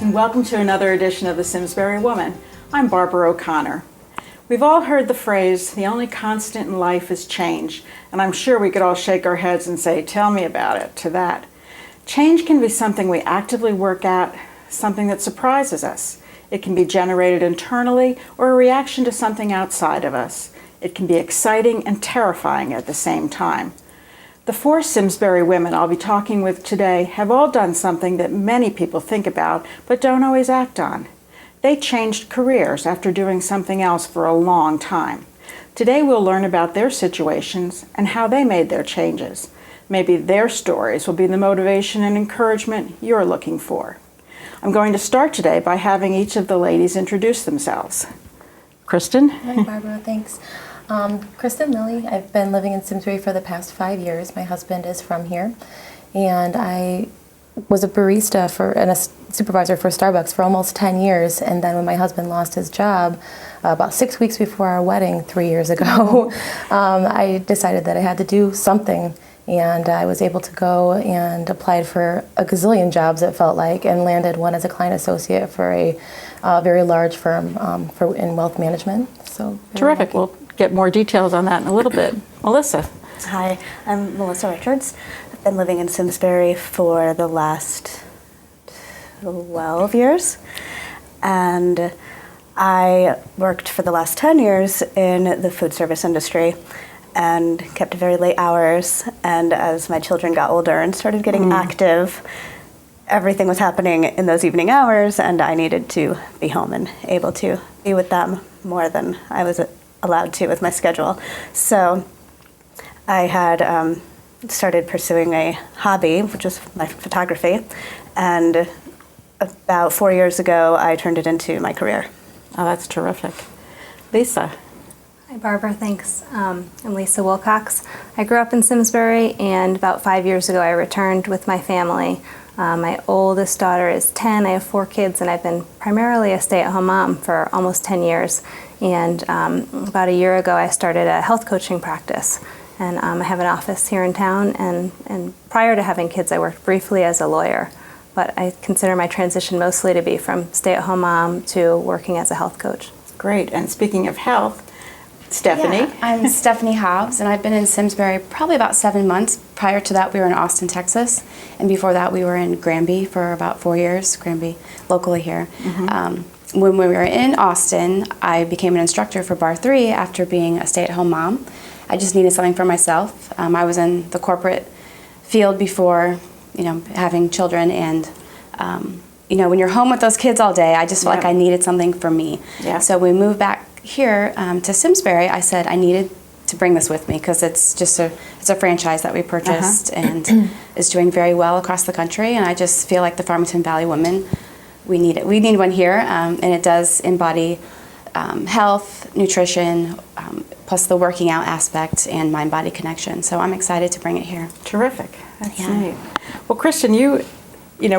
and welcome to another edition of the Simsbury Woman. I'm Barbara O'Connor. We've all heard the phrase, the only constant in life is change, and I'm sure we could all shake our heads and say, tell me about it, to that. Change can be something we actively work at, something that surprises us. It can be generated internally or a reaction to something outside of us. It can be exciting and terrifying at the same time. The four Simsbury women I'll be talking with today have all done something that many people think about but don't always act on. They changed careers after doing something else for a long time. Today we'll learn about their situations and how they made their changes. Maybe their stories will be the motivation and encouragement you're looking for. I'm going to start today by having each of the ladies introduce themselves. Kristin? Hi, Barbara. Thanks. Kristin Lilley. I've been living in Simsbury for the past 5 years. My husband is from here, and I was a barista and a supervisor for Starbucks for almost 10 years. And then when my husband lost his job, about 6 weeks before our wedding 3 years ago, I decided that I had to do something. And I was able to go and applied for a gazillion jobs, it felt like, and landed one as a client associate for a very large firm in wealth management. So terrific. We'll get more details on that in a little bit. Melissa. Hi, I'm Melissa Richards. I've been living in Simsbury for the last 12 years, and I worked for the last 10 years in the food service industry and kept very late hours. And as my children got older and started getting active, everything was happening in those evening hours, and I needed to be home and able to be with them more than I was allowed to with my schedule. So I had started pursuing a hobby, which was my photography, and about 4 years ago I turned it into my career. Oh, that's terrific. Lisa. Hi, Barbara. Thanks. I'm Lisa Wilcox. I grew up in Simsbury, and about 5 years ago I returned with my family. My oldest daughter is 10. I have 4 kids, and I've been primarily a stay-at-home mom for almost 10 years. And about a year ago I started a health coaching practice. And I have an office here in town, and prior to having kids I worked briefly as a lawyer. But I consider my transition mostly to be from stay-at-home mom to working as a health coach. Great. And speaking of health, Stephanie. Yeah, I'm Stephanie Hobbs, and I've been in Simsbury probably about 7 months. Prior to that, we were in Austin, Texas, and before that, we were in Granby for about 4 years, Granby, locally here. When we were in Austin, I became an instructor for Bar 3 after being a stay-at-home mom. I just needed something for myself. I was in the corporate field before, having children, and when you're home with those kids all day, I just felt like I needed something for me. Yeah. So we moved back here to Simsbury. I said I needed to bring this with me because it's just it's a franchise that we purchased and is doing very well across the country. And I just feel like the Farmington Valley women, we need it. We need one here, and it does embody health, nutrition, plus the working out aspect and mind-body connection. So I'm excited to bring it here. Terrific. That's neat. Well, Kristin, you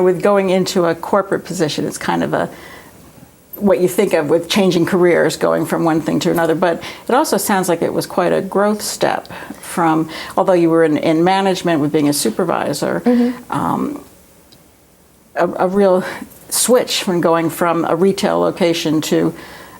with going into a corporate position, it's kind of what you think of with changing careers, going from one thing to another, but it also sounds like it was quite a growth step from, although you were in management with being a supervisor, a real switch from going from a retail location to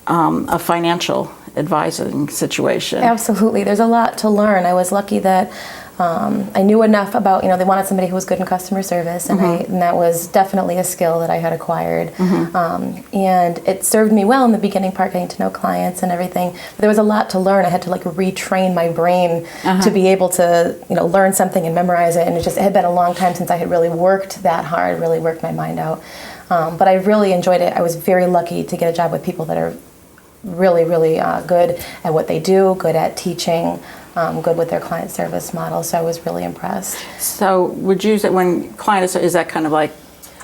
a financial advising situation. Absolutely. There's a lot to learn. I was lucky that I knew enough about, they wanted somebody who was good in customer service, and, and that was definitely a skill that I had acquired. And it served me well in the beginning part, getting to know clients and everything. But there was a lot to learn. I had to retrain my brain to be able to, learn something and memorize it. And it had been a long time since I had really worked that hard, really worked my mind out. But I really enjoyed it. I was very lucky to get a job with people that are really, really good at what they do, good at teaching, good with their client service model. So I was really impressed. So would you say when client is that kind of like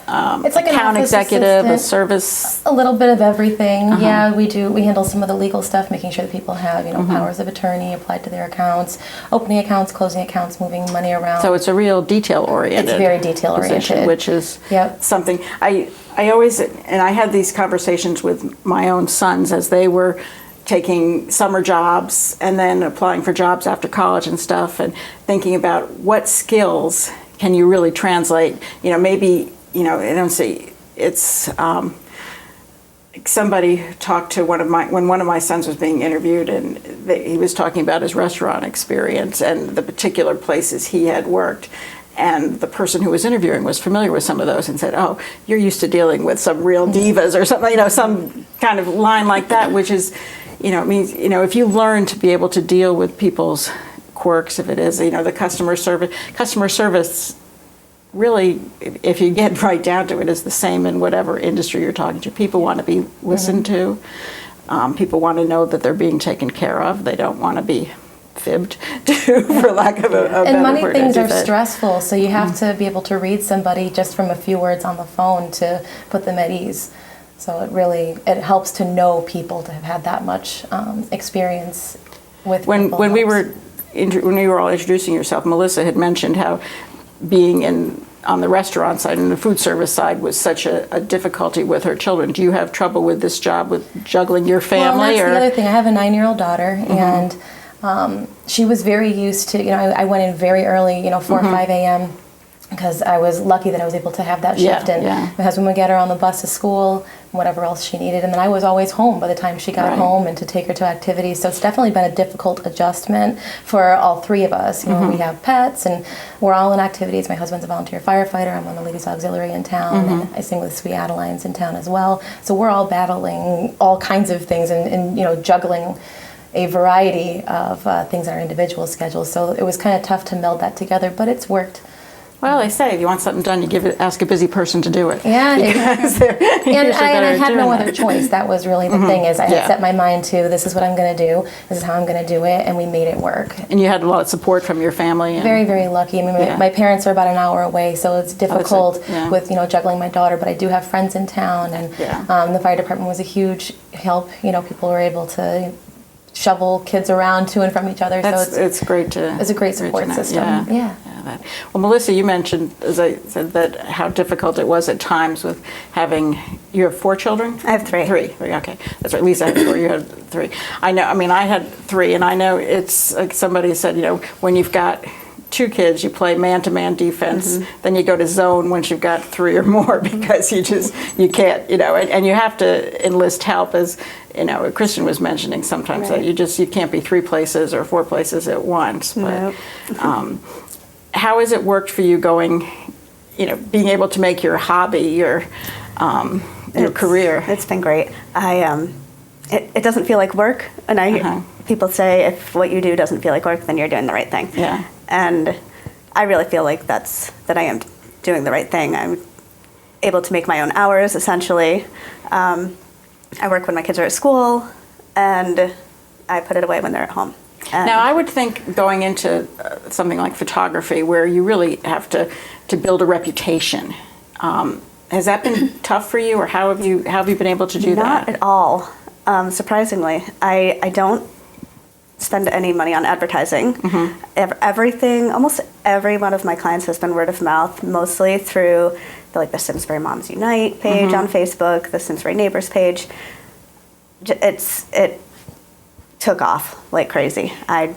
it's like account an executive, a service? A little bit of everything. Yeah, we do. We handle some of the legal stuff, making sure that people have, powers of attorney applied to their accounts, opening accounts, closing accounts, moving money around. So it's a real detail-oriented. It's very detail-oriented, which is something I always, and I had these conversations with my own sons as they were taking summer jobs and then applying for jobs after college and stuff, and thinking about what skills can you really translate. Maybe I don't say it's somebody talked to when one of my sons was being interviewed, and he was talking about his restaurant experience and the particular places he had worked. And the person who was interviewing was familiar with some of those and said, "Oh, you're used to dealing with some real divas," or something, some kind of line like that, which is, it means, if you learn to be able to deal with people's quirks, if it is, the customer service really, if you get right down to it, is the same in whatever industry you're talking to. People want to be listened to. People want to know that they're being taken care of. They don't want to be fibbed to, for lack of a better and many word. things are stressful, so you have to be able to read somebody just from a few words on the phone to put them at ease. So it helps to know people, to have had that much experience with when people. we were all introducing yourself, Melissa had mentioned how being on the restaurant side and the food service side was such a difficulty with her children. Do you have trouble with this job, with juggling your family? Well, that's the other thing. I have a 9-year-old daughter, and she was very used to, I went in very early, 4 or 5 a.m. because I was lucky that I was able to have that shift. My husband would get her on the bus to school, whatever else she needed, and then I was always home by the time she got home and to take her to activities. So it's definitely been a difficult adjustment for all three of us. We have pets and we're all in activities. My husband's a volunteer firefighter. I'm on the Ladies Auxiliary in town, and I sing with Sweet Adelines in town as well. So we're all battling all kinds of things and juggling a variety of things on our individual schedules. So it was kind of tough to meld that together, but it's worked. Well, they say if you want something done, you ask a busy person to do it. Yeah, and I had no other choice. That was really the thing, is I had set my mind to, this is what I'm going to do, this is how I'm going to do it, and we made it work. And you had a lot of support from your family. Very, very lucky. I mean, my parents are about an hour away, so it's difficult with juggling my daughter, but I do have friends in town, and the fire department was a huge help. People were able to shovel kids around to and from each other. It's great to. It's a great support system. Yeah. Well, Melissa, you mentioned, as I said, that how difficult it was at times with having. You have 4 children? I have 3. 3. Okay, that's right. Lisa had 4. You had 3. I know. I mean, I had 3, and I know it's like somebody said. When you've got 2 kids, you play man-to-man defense. Then you go to zone once you've got 3 or more, because you can't. And you have to enlist help, as Kristin was mentioning sometimes that you can't be 3 places or 4 places at once. But how has it worked for you going, being able to make your hobby your career? It's been great. It doesn't feel like work, and people say if what you do doesn't feel like work, then you're doing the right thing. Yeah. And I really feel like that I am doing the right thing. I'm able to make my own hours, essentially. I work when my kids are at school, and I put it away when they're at home. Now, I would think going into something like photography, where you really have to build a reputation, has that been tough for you, or how have you been able to do that? Not at all. Surprisingly, I don't spend any money on advertising. Everything, almost every one of my clients has been word of mouth, mostly through the Simsbury Moms Unite page on Facebook, the Simsbury Neighbors page. It took off like crazy. I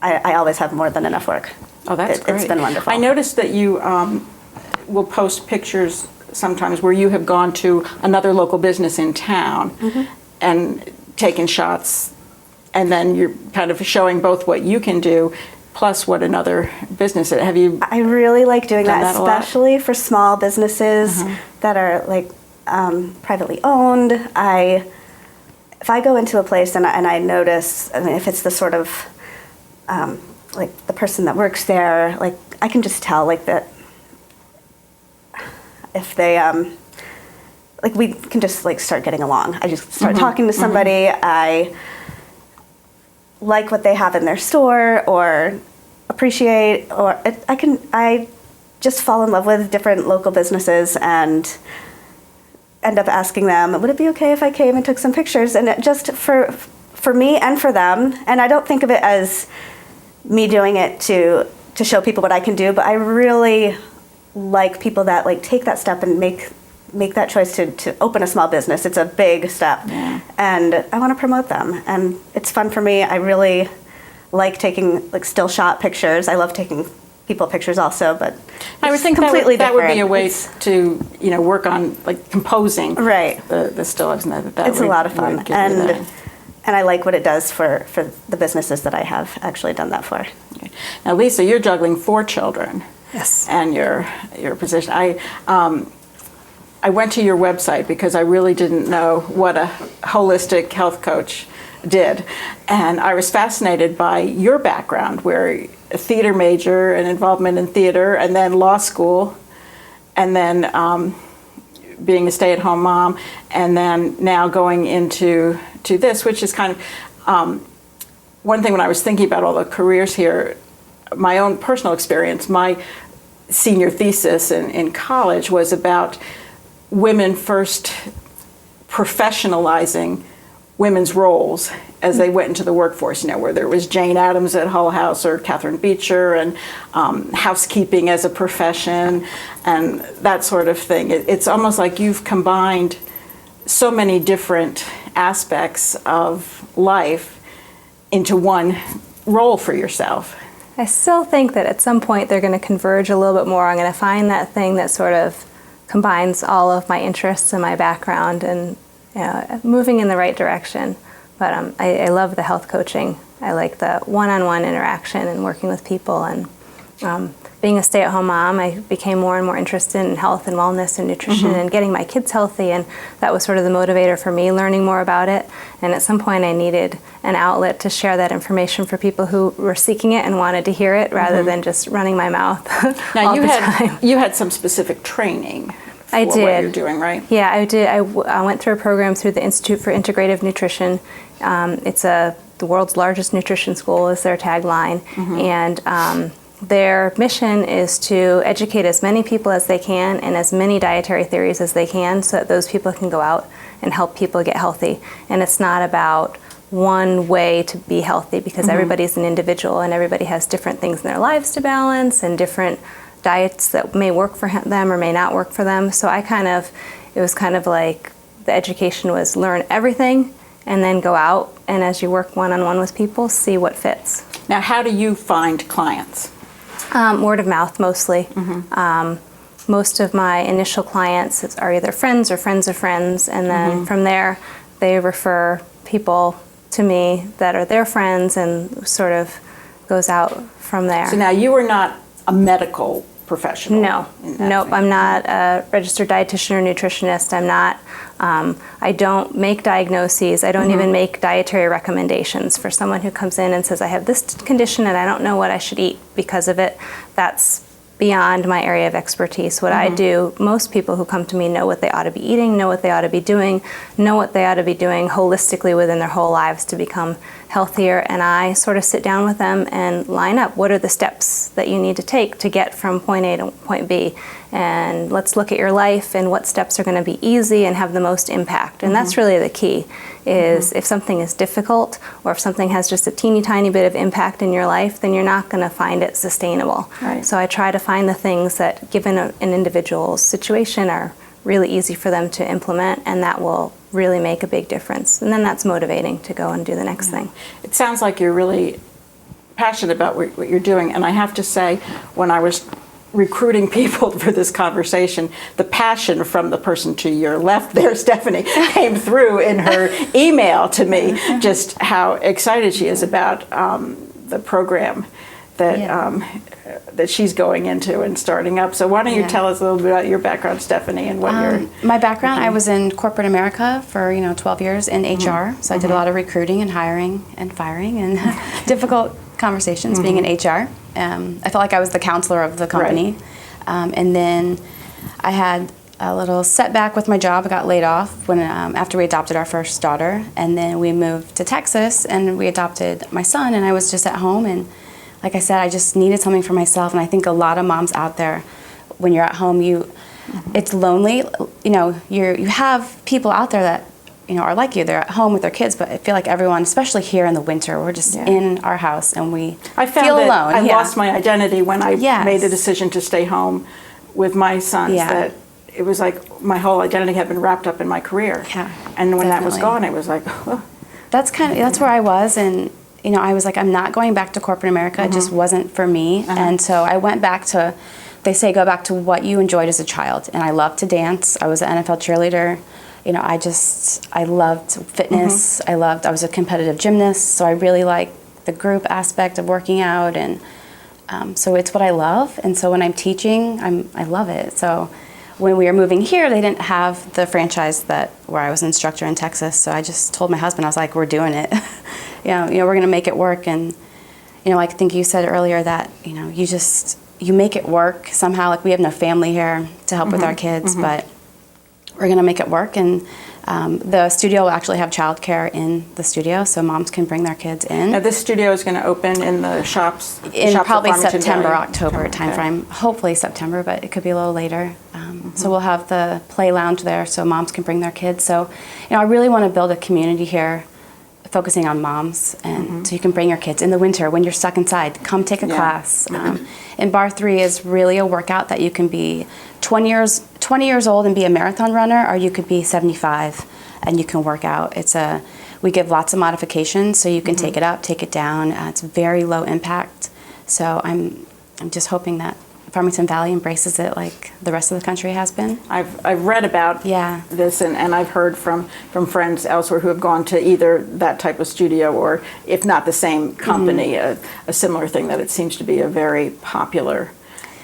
always have more than enough work. Oh, that's great. It's been wonderful. I noticed that you will post pictures sometimes where you have gone to another local business in town and taken shots, and then you're kind of showing both what you can do plus what another business. Have you? I really like doing that, especially for small businesses Uh-huh. that are privately owned. If I go into a place and I notice, if it's the sort of the person that works there, I can just tell that if they we can just start getting along. I just start talking to somebody. I like what they have in their store, or appreciate, or I just fall in love with different local businesses and end up asking them, would it be okay if I came and took some pictures? And just for me and for them. And I don't think of it as me doing it to show people what I can do, but I really like people that take that step and make that choice to open a small business. It's a big step. Yeah. And I want to promote them. And it's fun for me. I really like taking still shot pictures. I love taking people pictures also, but I would think completely that would be a different. way to work on like composing Right. the still lifes, and that It's a lot of fun, would give you that. and I like what it does for the businesses that I have actually done that for. Okay. Now, Lisa, you're juggling 4 children. Yes. And your position. I went to your website because I really didn't know what a holistic health coach did, and I was fascinated by your background, where a theater major and involvement in theater, and then law school, and then being a stay-at-home mom, and then now going into this, which is kind of one thing when I was thinking about all the careers here. My own personal experience, my senior thesis in college was about women first professionalizing women's roles as they went into the workforce, whether it was Jane Addams at Hull House or Catherine Beecher, and housekeeping as a profession and that sort of thing. It's almost like you've combined so many different aspects of life into one role for yourself. I still think that at some point they're going to converge a little bit more. I'm going to find that thing that sort of combines all of my interests and my background and moving in the right direction. But I love the health coaching. I like the one-on-one interaction and working with people. And being a stay-at-home mom, I became more and more interested in health and wellness and nutrition and getting my kids healthy. And that was sort of the motivator for me, learning more about it. And at some point I needed an outlet to share that information for people who were seeking it and wanted to hear it rather than just running my mouth Now, all the time. you had some specific training for I did. what you're doing, right? Yeah, I did. I went through a program through the Institute for Integrative Nutrition. It's the world's largest nutrition school is their tagline. And their mission is to educate as many people as they can and as many dietary theories as they can so that those people can go out and help people get healthy. And it's not about one way to be healthy because everybody's an individual and everybody has different things in their lives to balance and different diets that may work for them or may not work for them. So it was kind of like the education was learn everything and then go out and as you work one-on-one with people, see what fits. Now, how do you find clients? Word of mouth mostly. Most of my initial clients are either friends or friends of friends, and then from there they refer people to me that are their friends and sort of goes out from there. So now you are not a medical professional. No, nope, I'm not a registered dietitian or nutritionist. I'm not, I don't make diagnoses. I don't even make dietary recommendations for someone who comes in and says, I have this condition and I don't know what I should eat because of it. That's beyond my area of expertise. What I do, most people who come to me know what they ought to be eating, know what they ought to be doing, know what they ought to be doing holistically within their whole lives to become healthier. And I sort of sit down with them and line up what are the steps that you need to take to get from point A to point B. And let's look at your life and what steps are going to be easy and have the most impact. And that's really the key, is if something is difficult or if something has just a teeny tiny bit of impact in your life, then you're not going to find it sustainable. Right. So I try to find the things that, given an individual's situation, are really easy for them to implement, and that will really make a big difference. And then that's motivating to go and do the next thing. It sounds like you're really passionate about what you're doing. And I have to say, when I was recruiting people for this conversation, the passion from the person to your left there, Stephanie, came through in her email to me, just how excited she is about the program that she's going into and starting up. So why don't you tell us a little bit about your background, Stephanie, and what you're... My background, I was in corporate America for 12 years in HR, so I did a lot of recruiting and hiring and firing and difficult conversations being in HR. I felt like I was the counselor of the company. Right. And then I had a little setback with my job. I got laid off when after we adopted our first daughter, and then we moved to Texas and we adopted my son, and I was just at home, and like I said, I just needed something for myself. And I think a lot of moms out there, when you're at home, it's lonely. You have people out there that are like you. They're at home with their kids, but I feel like everyone, especially here in the winter, we're just in our house and I found feel that alone. I lost my identity when I made the decision to stay home with my sons. That it was like my whole identity had been wrapped up in my career. Yeah, and when that was gone, it was like, that's where I was, and I was like, I'm not going back to corporate America. It just wasn't for me. And so I went back to, they say, go back to what you enjoyed as a child. And I loved to dance. I was an NFL cheerleader. I loved fitness. I was a competitive gymnast. So I really liked the group aspect of working out. And so it's what I love. And so when I'm teaching, I love it. So when we were moving here, they didn't have the franchise where I was an instructor in Texas. So I just told my husband, I was like, we're doing it. We're going to make it work. And, I think you said earlier that, you make it work somehow. Like, we have no family here to help with our kids, but we're going to make it work. And the studio will actually have childcare in the studio, so moms can bring their kids in. Now, this studio is going to open in the shops? In shops probably Farmington September, Dairy? October timeframe. Hopefully September, but it could be a little later. So we'll have the play lounge there so moms can bring their kids. So, I really want to build a community here focusing on moms, and so you can bring your kids in the winter when you're stuck inside. Come take a class. And Bar 3 is really a workout that you can be 20 years old and be a marathon runner, or you could be 75 and you can work out. We give lots of modifications, so you can take it up, take it down. It's very low impact. So I'm just hoping that Farmington Valley embraces it like the rest of the country has been. I've read about this, and I've heard from friends elsewhere who have gone to either that type of studio or, if not the same company, a similar thing, that it seems to be a very popular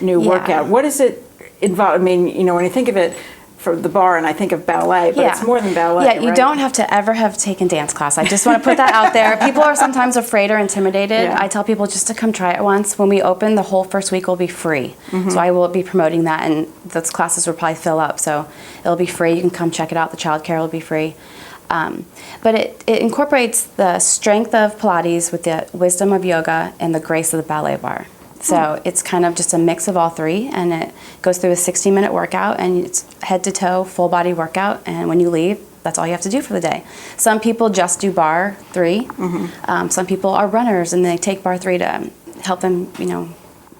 new workout. What does it involve? I mean, when you think of it for the bar, and I think of ballet, but it's more than ballet. Yeah, you right? don't have to ever have taken dance class. I just want to put that out there. People are sometimes afraid or intimidated. Yeah. I tell people just to come try it once. When we open, the whole first week will be free. So I will be promoting that, and those classes will probably fill up. So it'll be free. You can come check it out. The childcare will be free. But it incorporates the strength of Pilates with the wisdom of yoga and the grace of the ballet bar. So it's kind of just a mix of all three, and it goes through a 60-minute workout, and it's head to toe, full body workout, and when you leave, that's all you have to do for the day. Some people just do Bar 3. Some people are runners, and they take Bar 3 to help them,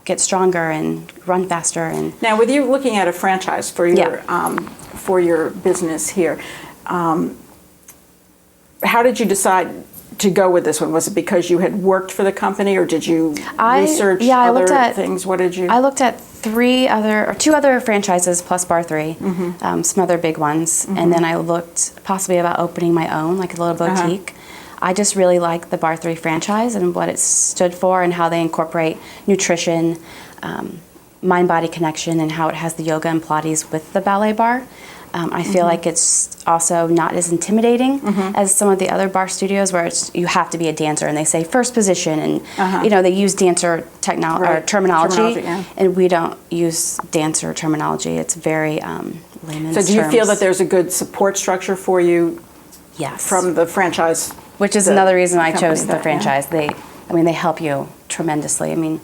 get stronger and run faster. And now, with you looking at a franchise for your business here, how did you decide to go with this one? Was it because you had worked for the company, or did you research other things? What did you? I looked at two other franchises plus Bar 3, some other big ones, and then I looked possibly about opening my own, like a little boutique. I just really like the Bar 3 franchise and what it stood for, and how they incorporate nutrition, mind-body connection, and how it has the yoga and Pilates with the ballet bar. I feel like it's also not as intimidating as some of the other bar studios, where you have to be a dancer, and they say first position, and they use dancer terminology, and we don't use dancer terminology. It's very layman's terms. So do you feel that there's a good support structure for you? Yes. From the franchise, which is another reason I chose the franchise. They help you tremendously. I mean,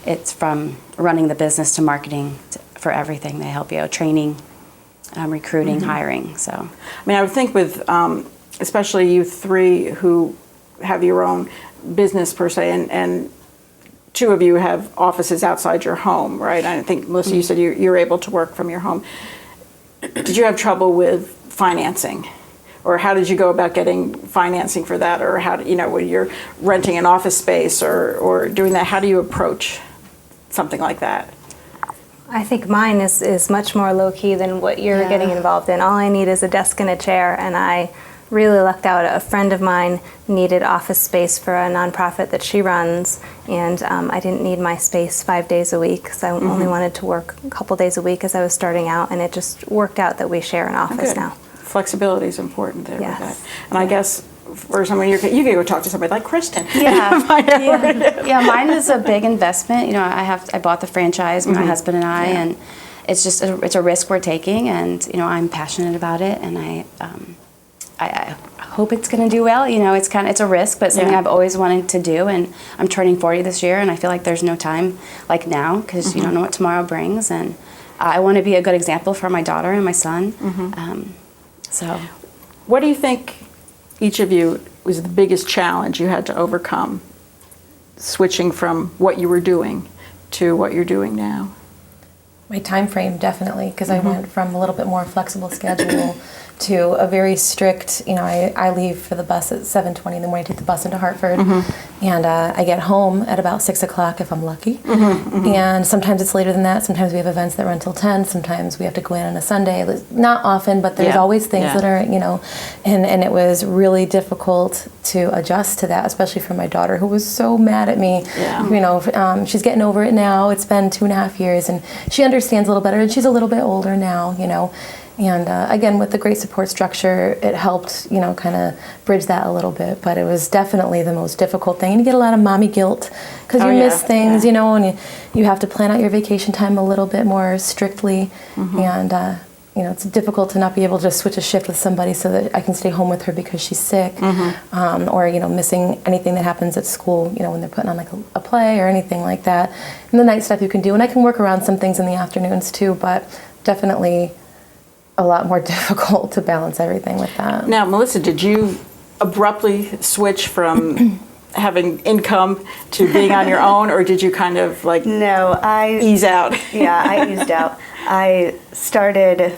it's from running the business to marketing for everything. They help you, training. Recruiting, hiring. So, I mean, I would think with especially you three who have your own business per se, and two of you have offices outside your home, right? I think, Melissa, you said you're able to work from your home. Did you have trouble with financing? Or how did you go about getting financing for that? Or how, when you're renting an office space or doing that, how do you approach something like that? I think mine is much more low-key than what you're getting involved in. All I need is a desk and a chair, and I really lucked out. A friend of mine needed office space for a nonprofit that she runs, and I didn't need my space 5 days a week, because I only wanted to work a couple days a week as I was starting out, and it just worked out that we share an office now. Flexibility is important there with Yes. that. And I guess for someone, you can go talk to somebody like Kristin. Yeah, mine is a big investment. I bought the franchise, my husband and I, and it's just it's a risk we're taking, and I'm passionate about it, and I hope it's going to do well. It's a risk, but something I've always wanted to do, and I'm turning 40 this year, and I feel like there's no time like now, because you don't know what tomorrow brings, and I want to be a good example for my daughter and my son. So, what do you think each of you was the biggest challenge you had to overcome, switching from what you were doing to what you're doing now? My time frame, definitely, because I went from a little bit more flexible schedule to a very strict, I leave for the bus at 7:20 in the morning, take the bus into Hartford, and I get home at about 6 o'clock if I'm lucky. And sometimes it's later than that. Sometimes we have events that run till 10. Sometimes we have to go in on a Sunday. Not often, but there's always things that are, and it was really difficult to adjust to that, especially for my daughter, who was so mad at me. She's getting over it now. It's been 2.5 years, and she understands a little better, and she's a little bit older now, And again, with the great support structure, it helped, kind of bridge that a little bit. But it was definitely the most difficult thing. And you get a lot of mommy guilt because you miss things, and you have to plan out your vacation time a little bit more strictly. And, it's difficult to not be able to just switch a shift with somebody so that I can stay home with her because she's sick. Or, missing anything that happens at school, when they're putting on like a play or anything like that. And the night stuff you can do. And I can work around some things in the afternoons too, but definitely a lot more difficult to balance everything with that. Now, Melissa, did you abruptly switch from having income to being on your own, or did you kind of No, ease out? Yeah, I eased out. I started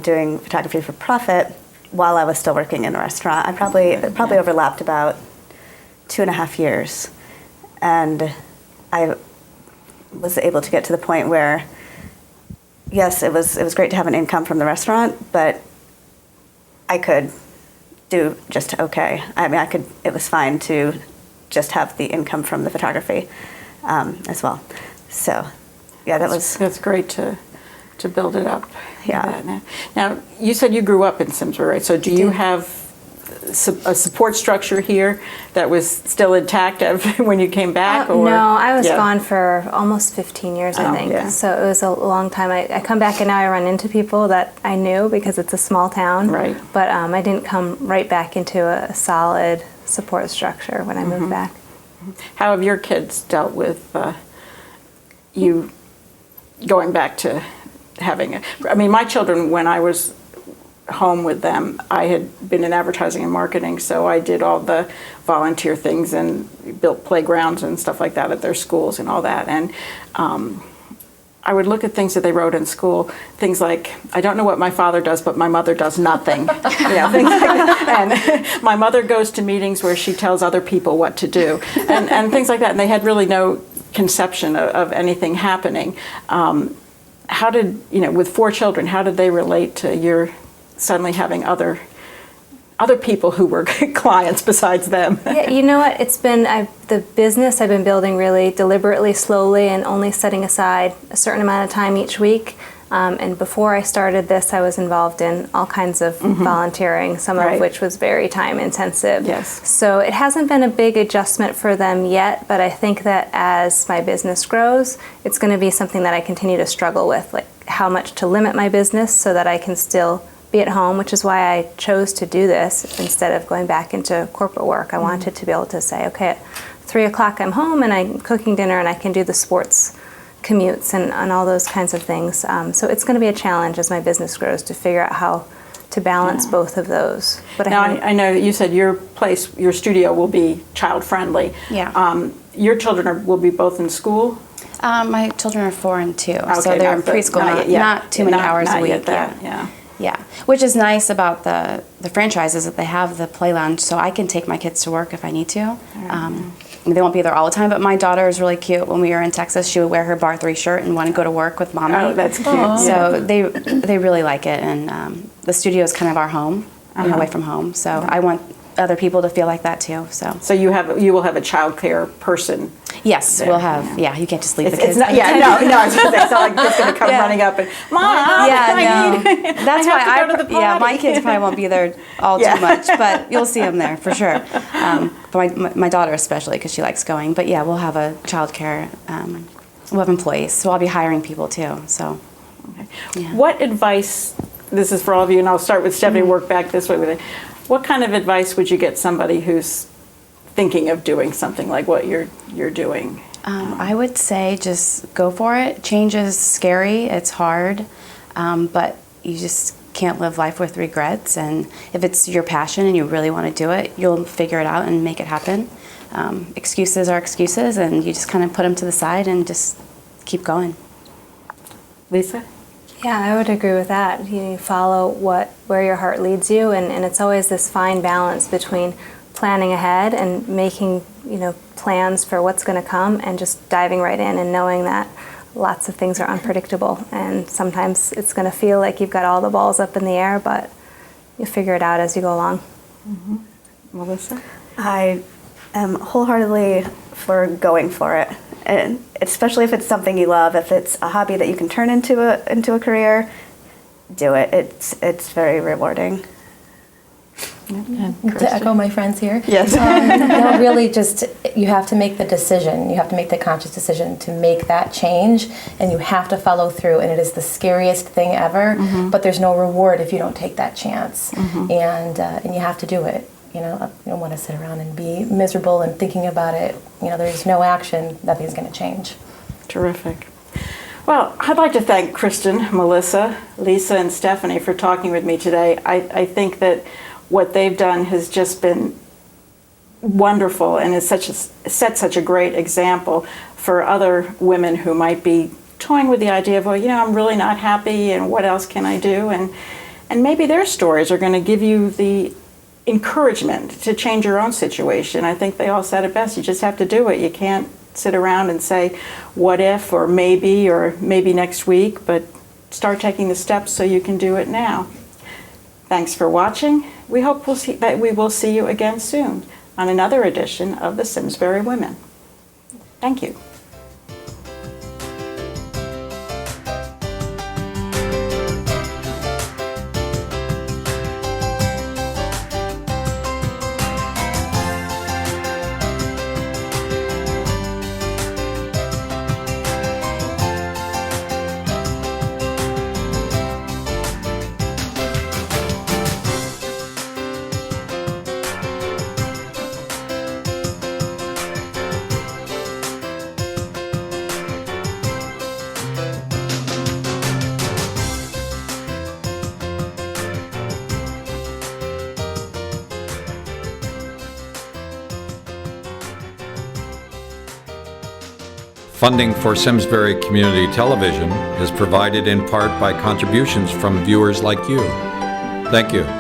doing photography for profit while I was still working in a restaurant. I probably overlapped about 2.5 years, and I was able to get to the point where, yes, it was great to have an income from the restaurant, but I could do just okay. I mean, it was fine to just have the income from the photography as well. So, yeah, that's great to build it up. Yeah. Now, you said you grew up in Simsbury, right? So do you have a support structure here that was still intact when you came back? No, I was gone for almost 15 years, I think. Yeah. So it was a long time. I come back and now I run into people that I knew because it's a small town. Right. But I didn't come right back into a solid support structure when I moved back. How have your kids dealt with you going back to having my children, when I was home with them, I had been in advertising and marketing, so I did all the volunteer things and built playgrounds and stuff like that at their schools and all that. And I would look at things that they wrote in school, things like, I don't know what my father does, but my mother does nothing. Things like that. And my mother goes to meetings where she tells other people what to do, and things like that. And they had really no conception of anything happening. How did, with 4 children, how did they relate to your suddenly having other people who were clients besides them? Yeah, you know what? It's been the business I've been building really deliberately, slowly, and only setting aside a certain amount of time each week. And before I started this, I was involved in all kinds of volunteering, some of which was very time intensive. Yes. So it hasn't been a big adjustment for them yet, but I think that as my business grows, it's going to be something that I continue to struggle with, like how much to limit my business so that I can still be at home, which is why I chose to do this instead of going back into corporate work. I wanted to be able to say, okay, at 3 o'clock I'm home and I'm cooking dinner and I can do the sports commutes and all those kinds of things. So it's going to be a challenge as my business grows to figure out how to balance both of those. But now, I know you said your studio will be child friendly. Yeah. Your children will be both in school? My children are 4 and 2, Okay, so they're in preschool, not too many hours a week. Yeah, which is nice about the franchises that they have the play lounge, so I can take my kids to work if I need to. They won't be there all the time, but my daughter is really cute. When we were in Texas, she would wear her Bar 3 shirt and want to go to work with mommy. Oh, that's cute. So they really like it, and the studio is kind of our home, away from home. So I want other people to feel like that too. So you will have a child care person. Yes, there. we'll have. Yeah, you can't just leave the kids. It's not, I was going to say, it's not like it's going to come running up and, Mom, That's why my kids probably won't be there all too much, but you'll see them there for sure. But my daughter especially, because she likes going. But yeah, we'll have a child care. We'll have employees, so I'll be hiring people too. So, What advice? This is for all of you, and I'll start with Stephanie. Work back this way with it. What kind of advice would you get somebody who's thinking of doing something like what you're doing? I would say just go for it. Change is scary. It's hard, but you just can't live life with regrets. And if it's your passion and you really want to do it, you'll figure it out and make it happen. Excuses are excuses, and you just kind of put them to the side and just keep going. Lisa? Yeah, I would agree with that. You follow where your heart leads you, and it's always this fine balance between planning ahead and making plans for what's going to come, and just diving right in and knowing that lots of things are unpredictable, and sometimes it's going to feel like you've got all the balls up in the air, but you figure it out as you go along. Melissa? I am wholeheartedly for going for it, and especially if it's something you love. If it's a hobby that you can turn into a career, do it. It's very rewarding. To echo my friends here. Yes. No, really, just you have to make the decision. You have to make the conscious decision to make that change, and you have to follow through. And it is the scariest thing ever. But there's no reward if you don't take that chance. And you have to do it. You don't want to sit around and be miserable and thinking about it. There's no action. Nothing's going to change. Terrific. Well, I'd like to thank Kristin, Melissa, Lisa, and Stephanie for talking with me today. I think that what they've done has just been wonderful, and is set such a great example for other women who might be toying with the idea of, I'm really not happy, and what else can I do? And maybe their stories are going to give you the encouragement to change your own situation. I think they all said it best. You just have to do it. You can't sit around and say, what if, or maybe next week, but start taking the steps so you can do it now. Thanks for watching. We hope that we will see you again soon on another edition of the Simsbury Women. Thank you. Funding for Simsbury Community Television is provided in part by contributions from viewers like you. Thank you.